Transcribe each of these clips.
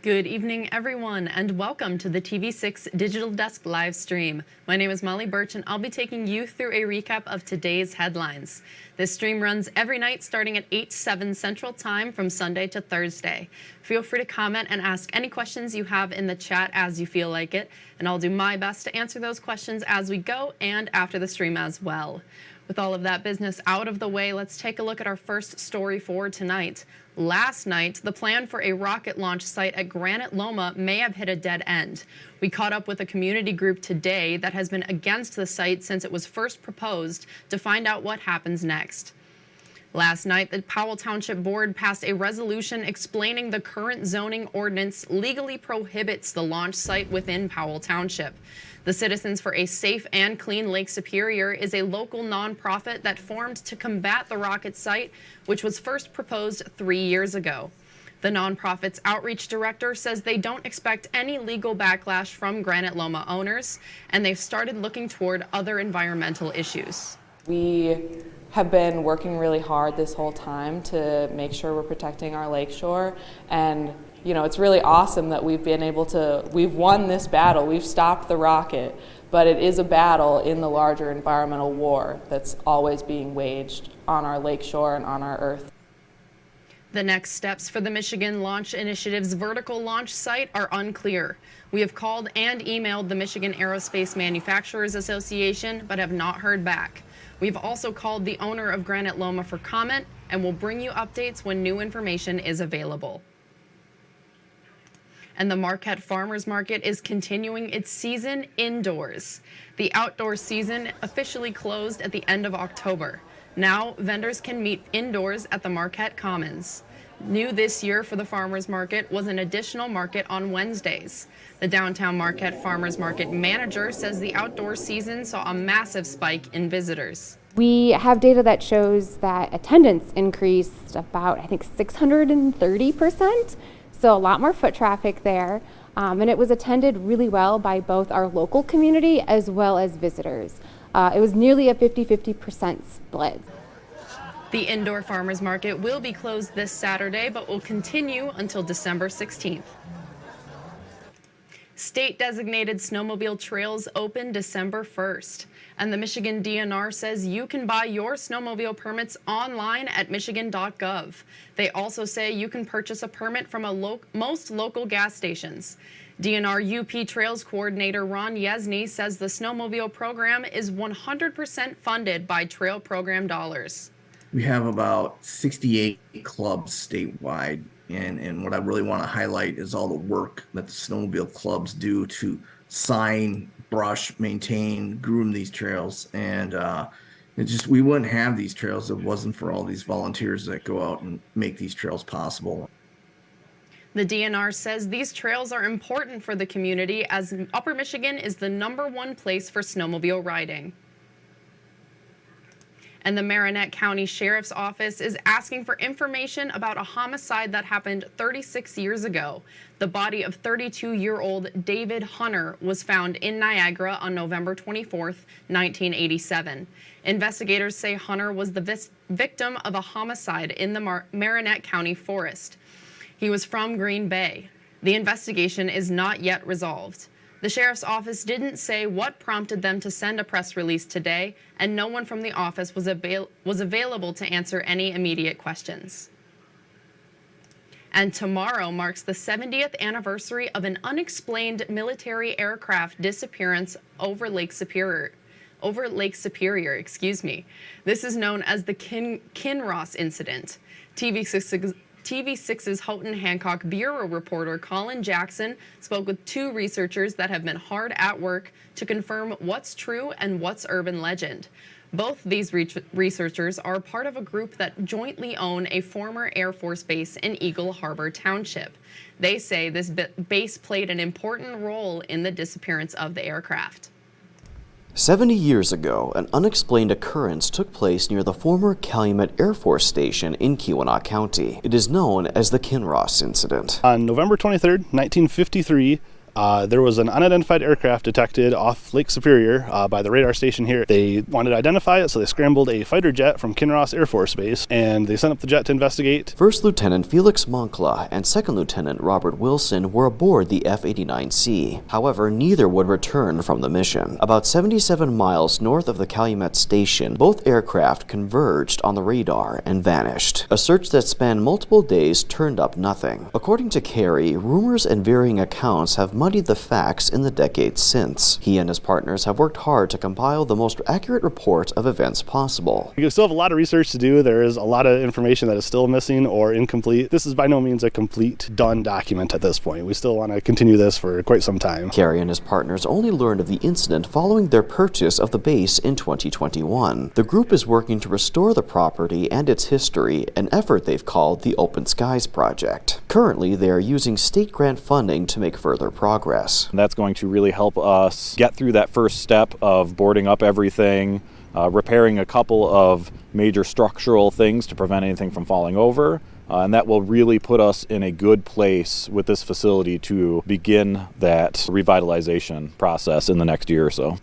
Good evening, everyone, and welcome to the TV6 Digital Desk live stream. My name is Molly Birch, and I'll be taking you through a recap of today's headlines. This stream runs every night starting at 8/7 Central Time from Sunday to Thursday. Feel free to comment and ask any questions you have in the chat as you feel like it, and I'll do my best to answer those questions as we go and after the stream as well. With all of that business out of the way, let's take a look at our first story for tonight. Last night, the plan for a rocket launch site at Granot Loma may have hit a dead end. We caught up with a community group today that has been against the site since it was first proposed to find out what happens next. Last night, the Powell Township Board passed a resolution explaining the current zoning ordinance legally prohibits the launch site within Powell Township. The Citizens for a Safe and Clean Lake Superior is a local nonprofit that formed to combat the rocket site, which was first proposed 3 years ago. The nonprofit's outreach director says they don't expect any legal backlash from Granot Loma owners, and they've started looking toward other environmental issues. We have been working really hard this whole time to make sure we're protecting our lakeshore, and it's really awesome that we've won this battle. We've stopped the rocket, but it is a battle in the larger environmental war that's always being waged on our lakeshore and on our earth. The next steps for the Michigan Launch Initiative's vertical launch site are unclear. We have called and emailed the Michigan Aerospace Manufacturers Association, but have not heard back. We've also called the owner of Granot Loma for comment, and will bring you updates when new information is available. And the Marinette Farmers Market is continuing its season indoors. The outdoor season officially closed at the end of October. Now, vendors can meet indoors at the Marinette Commons. New this year for the Farmers Market was an additional market on Wednesdays. The downtown Marinette Farmers Market manager says the outdoor season saw a massive spike in visitors. We have data that shows that attendance increased about, 630%. So a lot more foot traffic there, and it was attended really well by both our local community as well as visitors. It was nearly a 50-50% split. The indoor farmers market will be closed this Saturday, but will continue until December 16th. State-designated snowmobile trails open December 1st, and the Michigan DNR says you can buy your snowmobile permits online at michigan.gov. They also say you can purchase a permit from most local gas stations. DNR UP Trails Coordinator Ron Yesney says the snowmobile program is 100% funded by trail program dollars. We have about 68 clubs statewide. And what I really want to highlight is all the work that the snowmobile clubs do to sign, brush, maintain, groom these trails. And we wouldn't have these trails if it wasn't for all these volunteers that go out and make these trails possible. The DNR says these trails are important for the community as Upper Michigan is the #1 place for snowmobile riding. And the Marinette County Sheriff's Office is asking for information about a homicide that happened 36 years ago. The body of 32-year-old David Hunter was found in Niagara on November 24th, 1987. Investigators say Hunter was the victim of a homicide in the Marinette County forest. He was from Green Bay. The investigation is not yet resolved. The sheriff's office didn't say what prompted them to send a press release today, and no one from the office was available to answer any immediate questions. And tomorrow marks the 70th anniversary of an unexplained military aircraft disappearance over Lake Superior. This is known as the Kinross incident. TV6's Houghton Hancock Bureau reporter Colin Jackson spoke with 2 researchers that have been hard at work to confirm what's true and what's urban legend. Both these researchers are part of a group that jointly own a former Air Force base in Eagle Harbor Township. They say this base played an important role in the disappearance of the aircraft. 70 years ago, an unexplained occurrence took place near the former Calumet Air Force Station in Keweenaw County. It is known as the Kinross incident. On November 23rd, 1953, There was an unidentified aircraft detected off Lake Superior by the radar station here. They wanted to identify it, so they scrambled a fighter jet from Kinross Air Force Base, and they sent up the jet to investigate. First Lieutenant Felix Moncla and Second Lieutenant Robert Wilson were aboard the F-89C. However, neither would return from the mission. About 77 miles north of the Calumet station, both aircraft converged on the radar and vanished. A search that spanned multiple days turned up nothing. According to Carey, rumors and varying accounts have muddied the facts in the decades since. He and his partners have worked hard to compile the most accurate report of events possible. We still have a lot of research to do. There is a lot of information that is still missing or incomplete. This is by no means a complete, done document at this point. We still want to continue this for quite some time. Carey and his partners only learned of the incident following their purchase of the base in 2021. The group is working to restore the property and its history, an effort they've called the Open Skies Project. Currently, they are using state grant funding to make further progress. That's going to really help us get through that first step of boarding up everything, repairing a couple of major structural things to prevent anything from falling over, and that will really put us in a good place with this facility to begin that revitalization process in the next year or so.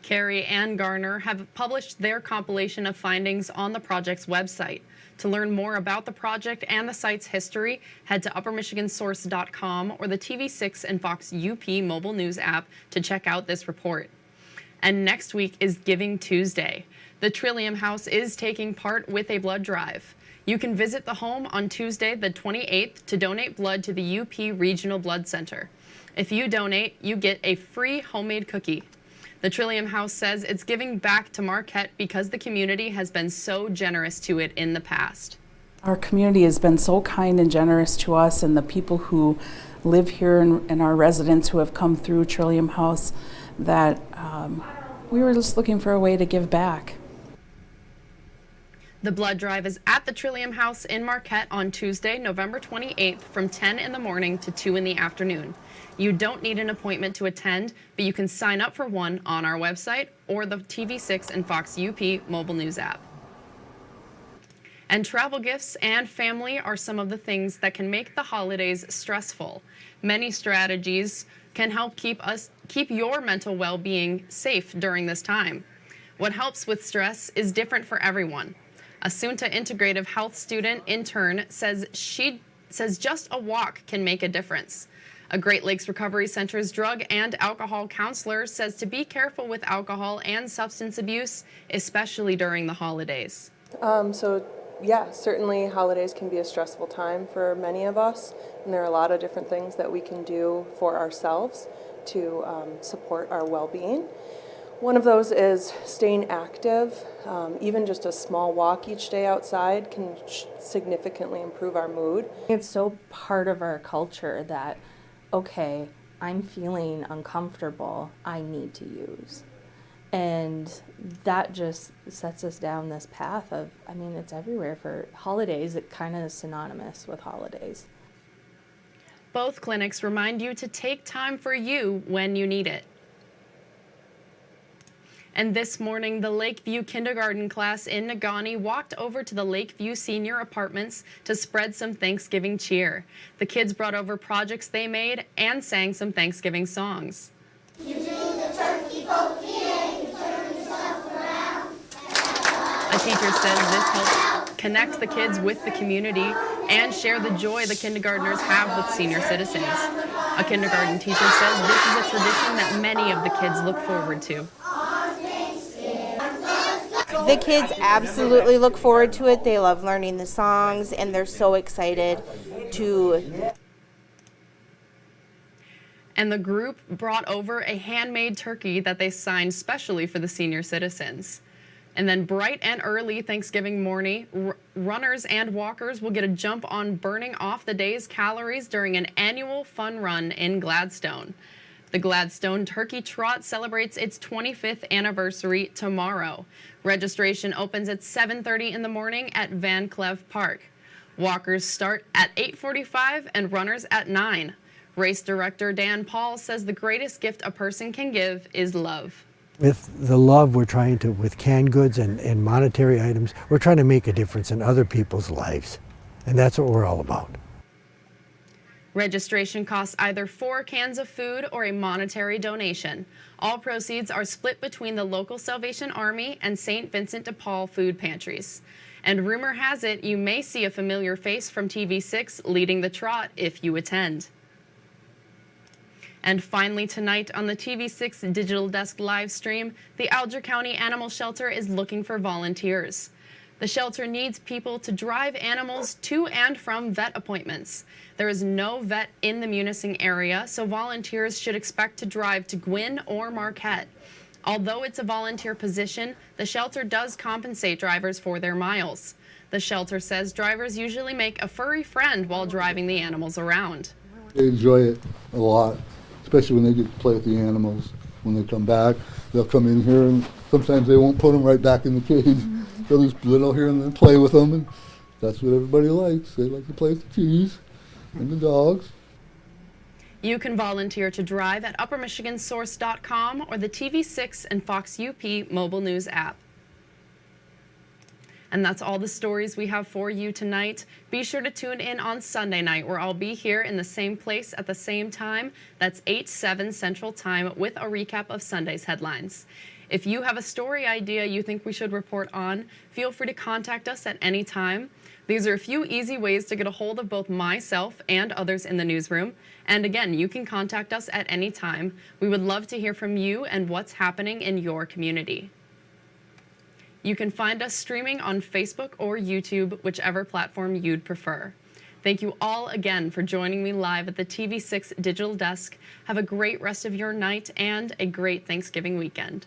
Carey and Garner have published their compilation of findings on the project's website. To learn more about the project and the site's history, head to uppermichigansource.com or the TV6 and Fox UP mobile news app to check out this report. And next week is Giving Tuesday. The Trillium House is taking part with a blood drive. You can visit the home on Tuesday, the 28th, to donate blood to the UP Regional Blood Center. If you donate, you get a free homemade cookie. The Trillium House says it's giving back to Marquette because the community has been so generous to it in the past. Our community has been so kind and generous to us, and the people who live here and our residents who have come through Trillium House, that we were just looking for a way to give back. The blood drive is at the Trillium House in Marquette on Tuesday, November 28th from 10 in the morning to 2 in the afternoon. You don't need an appointment to attend, but you can sign up for one on our website or the TV6 and Fox UP mobile news app. And travel gifts and family are some of the things that can make the holidays stressful. Many strategies can help keep your mental well-being safe during this time. What helps with stress is different for everyone. Assunta Integrative Health student intern says just a walk can make a difference. A Great Lakes Recovery Center's drug and alcohol counselor says to be careful with alcohol and substance abuse, especially during the holidays. Yeah, certainly holidays can be a stressful time for many of us, and there are a lot of different things that we can do for ourselves to support our well-being. One of those is staying active. Even just a small walk each day outside can significantly improve our mood. It's so part of our culture that, okay, I'm feeling uncomfortable, I need to use. And that just sets us down this path of, I mean, it's everywhere for holidays. It kind of is synonymous with holidays. Both clinics remind you to take time for you when you need it. And this morning, the Lakeview kindergarten class in Negaunee walked over to the Lakeview Senior Apartments to spread some Thanksgiving cheer. The kids brought over projects they made and sang some Thanksgiving songs. You do the turkey pokey and you turn yourself around. A teacher says this helps connect the kids with the community and share the joy the kindergartners have with senior citizens. A kindergarten teacher says this is a tradition that many of the kids look forward to. The kids absolutely look forward to it. They love learning the songs, and they're so excited to. And the group brought over a handmade turkey that they signed specially for the senior citizens. And then bright and early Thanksgiving morning, runners and walkers will get a jump on burning off the day's calories during an annual fun run in Gladstone. The Gladstone Turkey Trot celebrates its 25th anniversary tomorrow. Registration opens at 7:30 in the morning at Van Cleve Park. Walkers start at 8:45 and runners at 9. Race director Dan Paul says the greatest gift a person can give is love. With the love we're trying to, with canned goods and monetary items, we're trying to make a difference in other people's lives. And that's what we're all about. Registration costs either 4 cans of food or a monetary donation. All proceeds are split between the local Salvation Army and St. Vincent de Paul food pantries. And rumor has it you may see a familiar face from TV6 leading the trot if you attend. And finally tonight on the TV6 Digital Desk live stream, the Alger County Animal Shelter is looking for volunteers. The shelter needs people to drive animals to and from vet appointments. There is no vet in the Munising area, so volunteers should expect to drive to Gwynn or Marquette. Although it's a volunteer position, the shelter does compensate drivers for their miles. The shelter says drivers usually make a furry friend while driving the animals around. They enjoy it a lot, especially when they get to play with the animals. When they come back, they'll come in here and sometimes they won't put them right back in the cage. They'll just let out here and then play with them, and that's what everybody likes. They like to play with the cheese and the dogs. You can volunteer to drive at uppermichigansource.com or the TV6 and Fox UP mobile news app. And that's all the stories we have for you tonight. Be sure to tune in on Sunday night, where I'll be here in the same place at the same time. That's 8/7 Central Time with a recap of Sunday's headlines. If you have a story idea you think we should report on, feel free to contact us at any time. These are a few easy ways to get a hold of both myself and others in the newsroom. And again, you can contact us at any time. We would love to hear from you and what's happening in your community. You can find us streaming on Facebook or YouTube, whichever platform you'd prefer. Thank you all again for joining me live at the TV6 Digital Desk. Have a great rest of your night and a great Thanksgiving weekend.